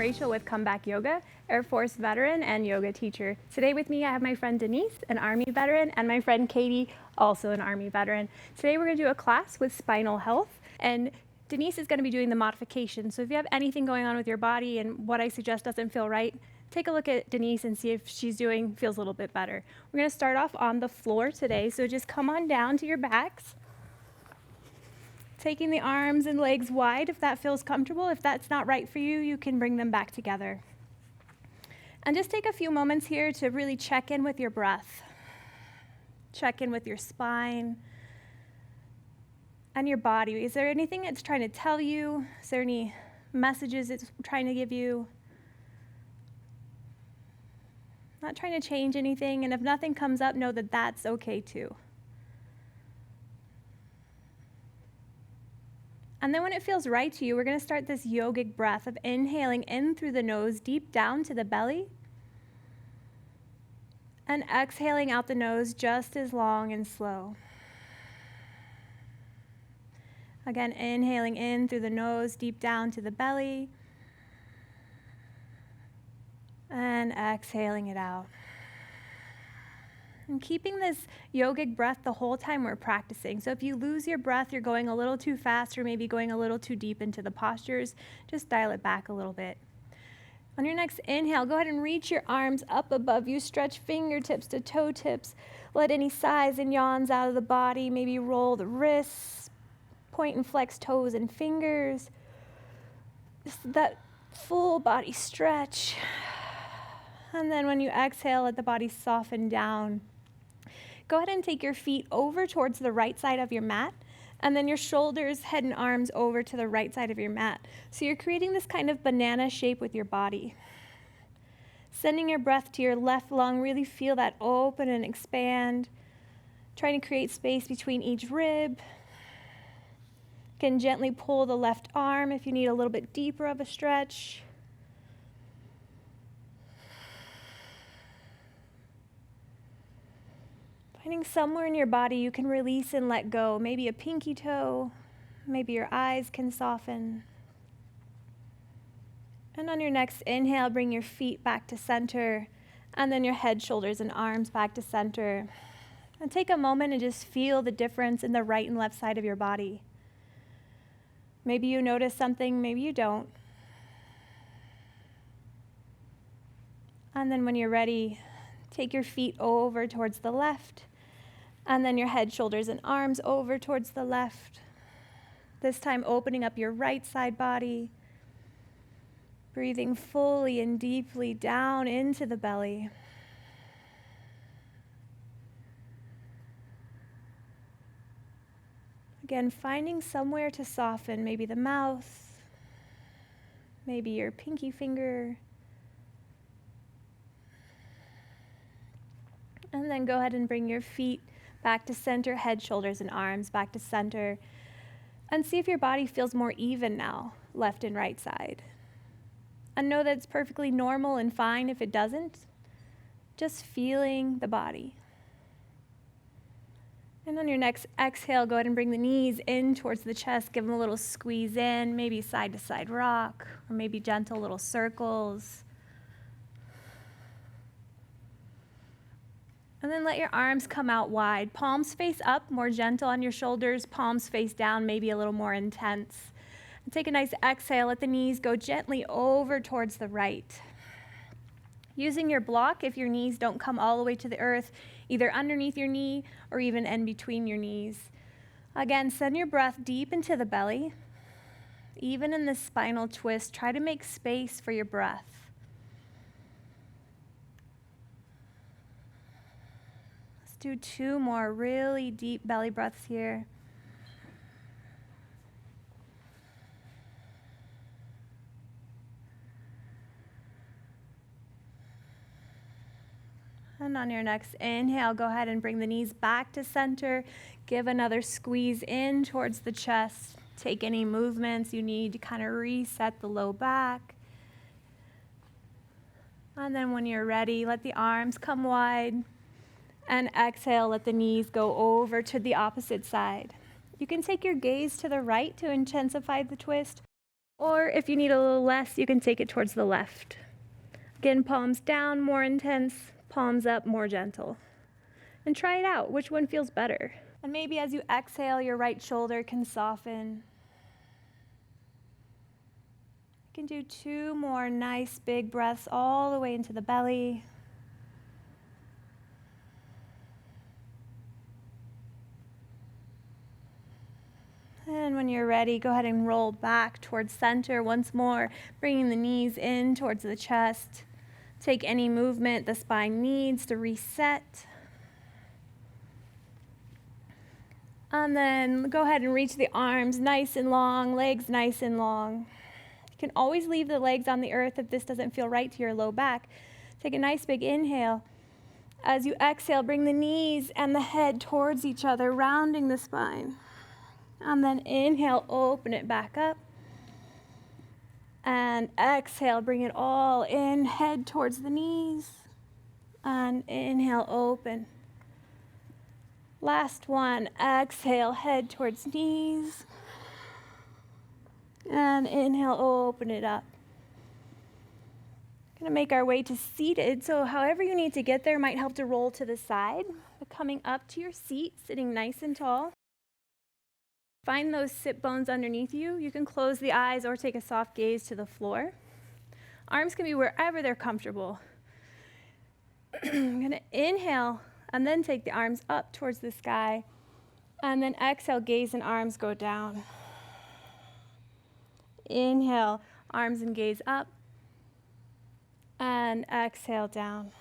Rachel with Comeback Yoga, Air Force veteran and yoga teacher. Today with me I have my friend Denise, an Army veteran, and my friend Katie, also an Army veteran. Today we're going to do a class with Spinal Health, and Denise is going to be doing the modification. So if you have anything going on with your body and what I suggest doesn't feel right, take a look at Denise and see if feels a little bit better. We're going to start off on the floor today, so just come on down to your backs. Taking the arms and legs wide if that feels comfortable. If that's not right for you, you can bring them back together. And just take a few moments here to really check in with your breath. Check in with your spine and your body. Is there anything it's trying to tell you? Is there any messages it's trying to give you? Not trying to change anything, and if nothing comes up, know that that's okay too. And then when it feels right to you, we're going to start this yogic breath of inhaling in through the nose, deep down to the belly, and exhaling out the nose just as long and slow. Again, inhaling in through the nose, deep down to the belly, and exhaling it out. And keeping this yogic breath the whole time we're practicing. So if you lose your breath, you're going a little too fast or maybe going a little too deep into the postures, just dial it back a little bit. On your next inhale, go ahead and reach your arms up above you. Stretch fingertips to toe tips. Let any sighs and yawns out of the body. Maybe roll the wrists, point and flex toes and fingers. Just that full body stretch. And then when you exhale, let the body soften down. Go ahead and take your feet over towards the right side of your mat, and then your shoulders, head, and arms over to the right side of your mat. So you're creating this kind of banana shape with your body. Sending your breath to your left lung, really feel that open and expand. Trying to create space between each rib. You can gently pull the left arm if you need a little bit deeper of a stretch. Finding somewhere in your body you can release and let go. Maybe a pinky toe, maybe your eyes can soften. And on your next inhale, bring your feet back to center, and then your head, shoulders, and arms back to center. And take a moment and just feel the difference in the right and left side of your body. Maybe you notice something, maybe you don't. And then when you're ready, take your feet over towards the left, and then your head, shoulders, and arms over towards the left. This time opening up your right side body, breathing fully and deeply down into the belly. Again, finding somewhere to soften, maybe the mouth, maybe your pinky finger. And then go ahead and bring your feet back to center, head, shoulders, and arms back to center. And see if your body feels more even now, left and right side. And know that it's perfectly normal and fine if it doesn't. Just feeling the body. And on your next exhale, go ahead and bring the knees in towards the chest. Give them a little squeeze in, maybe side to side rock, or maybe gentle little circles. And then let your arms come out wide. Palms face up, more gentle on your shoulders. Palms face down, maybe a little more intense. And take a nice exhale. Let the knees go gently over towards the right. Using your block if your knees don't come all the way to the earth, either underneath your knee or even in between your knees. Again, send your breath deep into the belly. Even in this spinal twist, try to make space for your breath. Do 2 more really deep belly breaths here. And on your next inhale, go ahead and bring the knees back to center. Give another squeeze in towards the chest. Take any movements you need to kind of reset the low back. And then when you're ready, let the arms come wide. And exhale, let the knees go over to the opposite side. You can take your gaze to the right to intensify the twist, Or if you need a little less, you can take it towards the left. Again, palms down, more intense, palms up, more gentle. And try it out, which one feels better. And maybe as you exhale, your right shoulder can soften. You can do 2 more nice big breaths all the way into the belly. And when you're ready, go ahead and roll back towards center once more, bringing the knees in towards the chest. Take any movement the spine needs to reset. And then go ahead and reach the arms nice and long, legs nice and long. You can always leave the legs on the earth if this doesn't feel right to your low back. Take a nice big inhale. As you exhale, bring the knees and the head towards each other, rounding the spine. And then inhale, open it back up. And exhale, bring it all in, head towards the knees. And inhale, open. Last one, exhale, head towards knees. And inhale, open it up. Gonna make our way to seated, so however you need to get there might help to roll to the side. But coming up to your seat, sitting nice and tall. Find those sit bones underneath you. You can close the eyes or take a soft gaze to the floor. Arms can be wherever they're comfortable. I'm going to inhale and then take the arms up towards the sky. And then exhale, gaze and arms go down. Inhale, arms and gaze up. And exhale, down.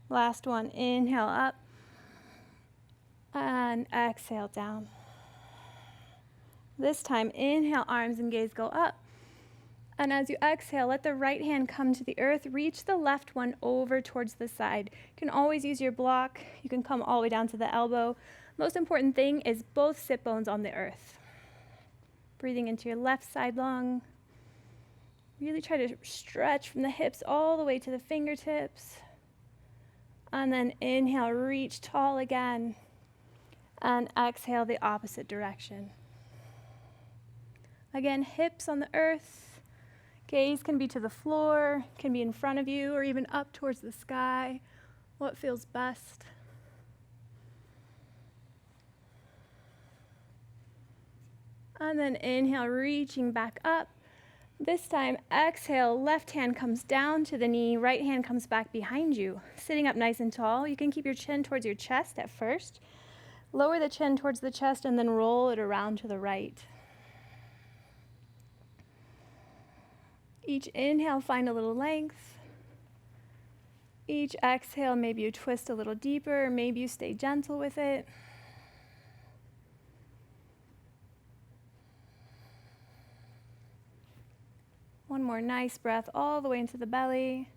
Last one, inhale up. And exhale down. This time, inhale, arms and gaze go up. And as you exhale, let the right hand come to the earth. Reach the left one over towards the side. You can always use your block. You can come all the way down to the elbow. Most important thing is both sit bones on the earth. Breathing into your left side long. Really try to stretch from the hips all the way to the fingertips. And then inhale, reach tall again. And exhale the opposite direction. Again, hips on the earth. Gaze can be to the floor, can be in front of you, or even up towards the sky. What feels best? And then inhale, reaching back up. This time, exhale, left hand comes down to the knee, right hand comes back behind you. Sitting up nice and tall, you can keep your chin towards your chest at first. Lower the chin towards the chest and then roll it around to the right. Each inhale, find a little length. Each exhale, maybe you twist a little deeper, or maybe you stay gentle with it. One more nice breath all the way into the belly.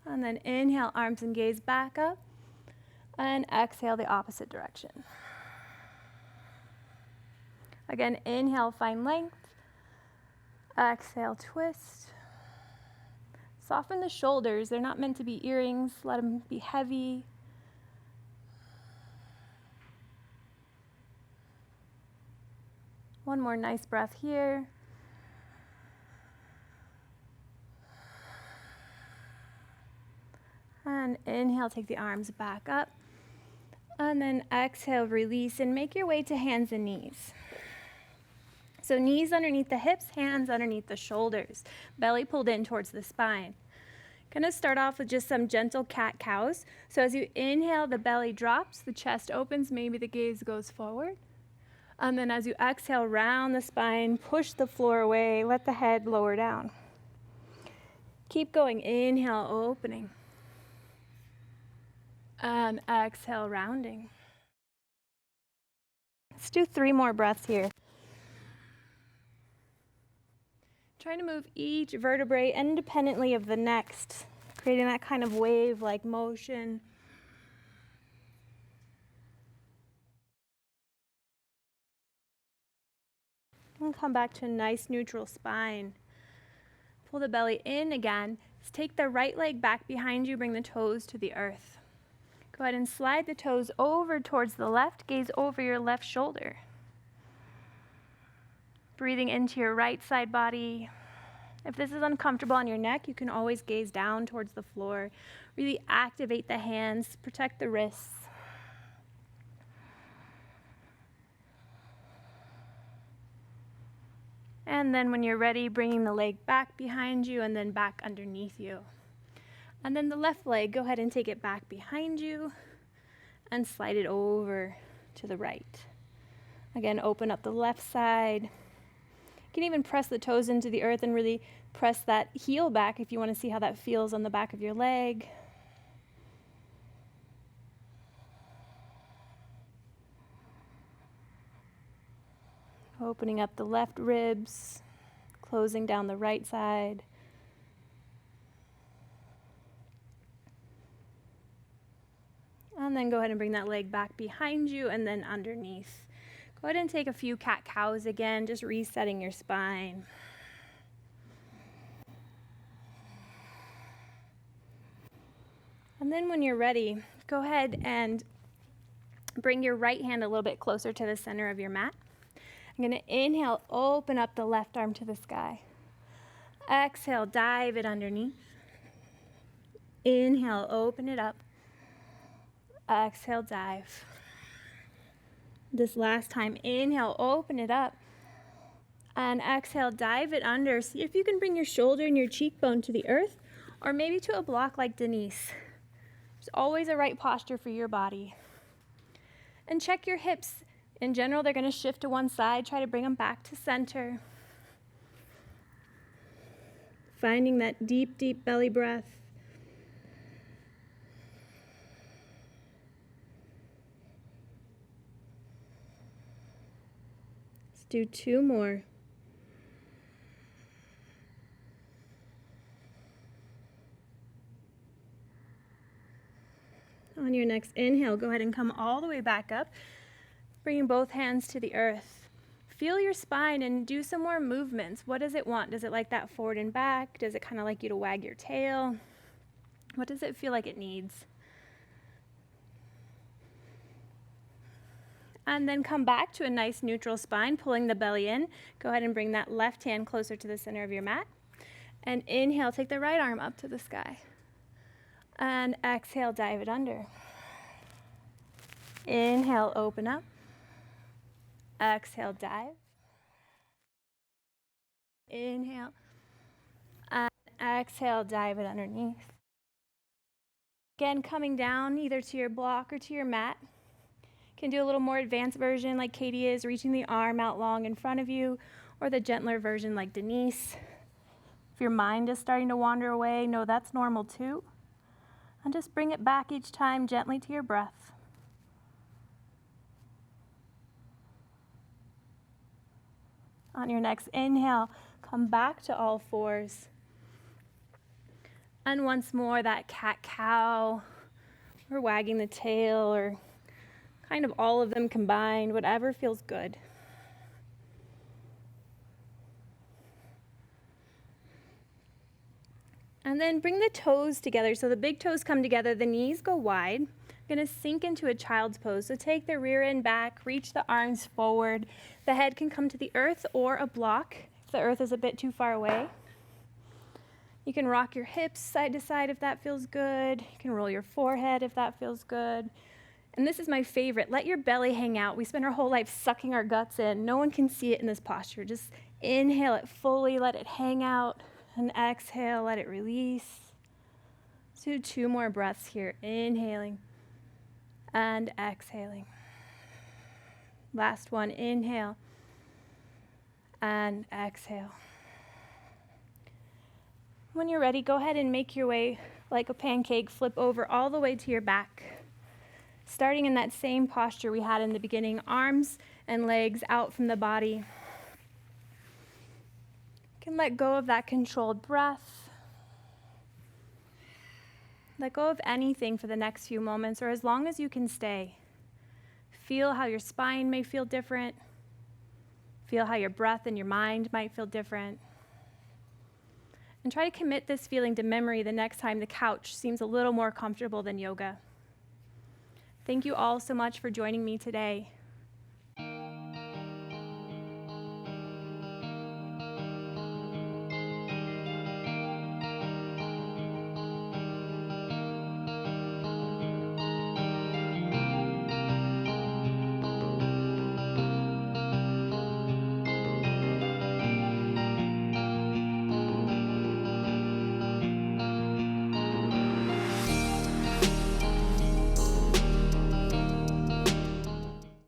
And then inhale, arms and gaze back up. And exhale the opposite direction. Again, inhale, find length. Exhale, twist. Soften the shoulders. They're not meant to be earrings. Let them be heavy. One more nice breath here. And inhale, take the arms back up. And then exhale, release, and make your way to hands and knees. So knees underneath the hips, hands underneath the shoulders. Belly pulled in towards the spine. Gonna start off with just some gentle cat-cows. So as you inhale, the belly drops, the chest opens, maybe the gaze goes forward. And then as you exhale, round the spine, push the floor away, let the head lower down. Keep going, inhale, opening. And exhale, rounding. Let's do 3 more breaths here. Trying to move each vertebrae independently of the next, creating that kind of wave-like motion. And come back to a nice neutral spine. Pull the belly in again. Just take the right leg back behind you, bring the toes to the earth. Go ahead and slide the toes over towards the left, gaze over your left shoulder. Breathing into your right side body. If this is uncomfortable on your neck, you can always gaze down towards the floor. Really activate the hands, protect the wrists. And then when you're ready, bringing the leg back behind you and then back underneath you. And then the left leg, go ahead and take it back behind you and slide it over to the right. Again, open up the left side. You can even press the toes into the earth and really press that heel back if you want to see how that feels on the back of your leg. Opening up the left ribs, closing down the right side. And then go ahead and bring that leg back behind you and then underneath. Go ahead and take a few cat-cows again, just resetting your spine. And then when you're ready, go ahead and bring your right hand a little bit closer to the center of your mat. I'm going to inhale, open up the left arm to the sky. Exhale, dive it underneath. Inhale, open it up. Exhale, dive. This last time, inhale, open it up. And exhale, dive it under. See if you can bring your shoulder and your cheekbone to the earth, or maybe to a block like Denise. There's always a right posture for your body. And check your hips. In general, they're going to shift to one side. Try to bring them back to center. Finding that deep, deep belly breath. Let's do 2 more. On your next inhale, go ahead and come all the way back up, bringing both hands to the earth. Feel your spine and do some more movements. What does it want? Does it like that forward and back? Does it kind of like you to wag your tail? What does it feel like it needs? And then come back to a nice neutral spine, pulling the belly in. Go ahead and bring that left hand closer to the center of your mat. And inhale, take the right arm up to the sky. And exhale, dive it under. Inhale, open up. Exhale, dive. Inhale. And exhale, dive it underneath. Again, coming down either to your block or to your mat. You can do a little more advanced version like Katie is, reaching the arm out long in front of you, or the gentler version like Denise. If your mind is starting to wander away, know that's normal too. And just bring it back each time gently to your breath. On your next inhale, come back to all fours. And once more, that cat-cow, or wagging the tail, or kind of all of them combined, whatever feels good. And then bring the toes together. So the big toes come together, the knees go wide. I'm going to sink into a child's pose. So take the rear end back, reach the arms forward. The head can come to the earth or a block if the earth is a bit too far away. You can rock your hips side to side if that feels good. You can roll your forehead if that feels good. And this is my favorite. Let your belly hang out. We spend our whole life sucking our guts in. No one can see it in this posture. Just inhale it fully, let it hang out. And exhale, let it release. Let's do 2 more breaths here. Inhaling and exhaling. Last one, inhale and exhale. When you're ready, go ahead and make your way like a pancake, flip over all the way to your back. Starting in that same posture we had in the beginning, arms and legs out from the body. You can let go of that controlled breath. Let go of anything for the next few moments, or as long as you can stay. Feel how your spine may feel different. Feel how your breath and your mind might feel different. And try to commit this feeling to memory the next time the couch seems a little more comfortable than yoga. Thank you all so much for joining me today.